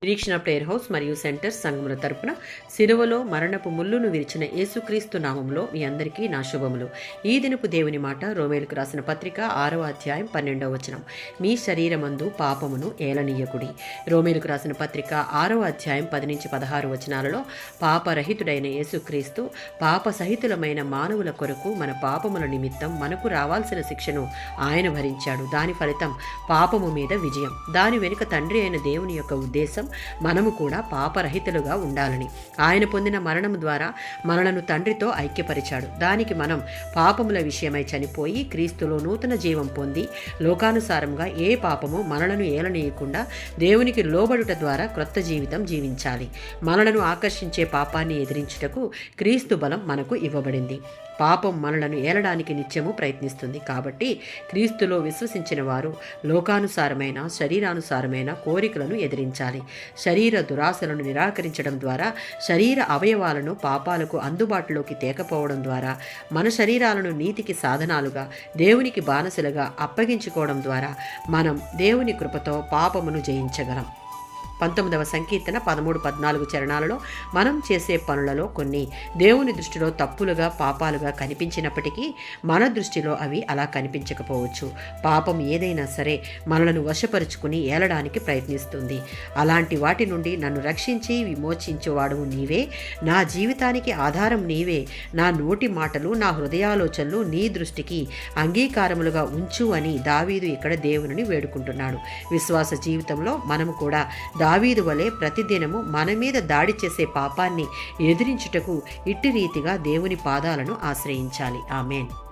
నిరీక్షణ prayer house మరియు centre సంఘముల తరపున సిలువలో మరణపు ముళ్ళును విరిచిన యేసుక్రీస్తు నామంలో మీ అందరికీ నా శుభములు. ఈ దినపు దేవుని మాట రోమేలుకు రాసిన పత్రిక 6వ అధ్యాయం 12వ వచనం. మీ శరీరమందు పాపమును ఏలనీయకుడి. రోమేలుకు రాసిన పత్రిక 6వ అధ్యాయం 10-16 వచనాలలో పాపరహితుడైన యేసుక్రీస్తు పాప సహితులమైన మానవుల కొరకు మన పాపముల నిమిత్తం మనకు రావాల్సిన శిక్షను ఆయన భరించాడు. దాని ఫలితం పాపము మీద విజయం. దాని వెనుక తండ్రి అయిన దేవుని యొక్క ఉద్దేశం మనము కూడా పాపరహితులుగా ఉండాలని. ఆయన పొందిన మరణము ద్వారా మనలను తండ్రితో ఐక్యపరిచాడు. దానికి మనం పాపముల విషయమై చనిపోయి క్రీస్తులో నూతన జీవం పొంది లోకానుసారంగా ఏ పాపము మనలను ఏలనీయకుండా దేవునికి లోబడుట ద్వారా క్రొత్త జీవితం జీవించాలి. మనలను ఆకర్షించే పాపాన్ని ఎదిరించుటకు క్రీస్తు బలం మనకు ఇవ్వబడింది. పాపం మనలను ఏలడానికి నిత్యము ప్రయత్నిస్తుంది. కాబట్టి క్రీస్తులో విశ్వసించిన వారు లోకానుసారమైన శరీరానుసారమైన కోరికలను ఎదిరించాలి. శరీర దురాశలను నిరాకరించడం ద్వారా శరీర అవయవాలను పాపాలకు అందుబాటులోకి తేకపోవడం ద్వారా మన శరీరాలను నీతికి సాధనాలుగా దేవునికి బానిసలుగా అప్పగించుకోవడం ద్వారా మనం దేవుని కృపతో పాపమును జయించగలం. 19వ సంకీర్తన 13-14 చరణాలలో మనం చేసే పనులలో కొన్ని దేవుని దృష్టిలో తప్పులుగా పాపాలుగా కనిపించినప్పటికీ మన దృష్టిలో అవి అలా కనిపించకపోవచ్చు. పాపం ఏదైనా సరే మనలను వశపరుచుకుని ఏలడానికి ప్రయత్నిస్తుంది. అలాంటి వాటి నుండి నన్ను రక్షించి విమోచించేవాడు నీవే, నా జీవితానికి ఆధారం నీవే, నా నోటి మాటలు నా హృదయాలోచనలు నీ దృష్టికి అంగీకారములుగా ఉంచు అని దావీదు ఇక్కడ దేవుని వేడుకుంటున్నాడు. విశ్వాస జీవితంలో మనము కూడా దావీదు వలె ప్రతిదినము మన మీద దాడి చేసే పాపాన్ని ఎదిరించుటకు ఇట్టి రీతిగా దేవుని పాదాలను ఆశ్రయించాలి. ఆమేన్.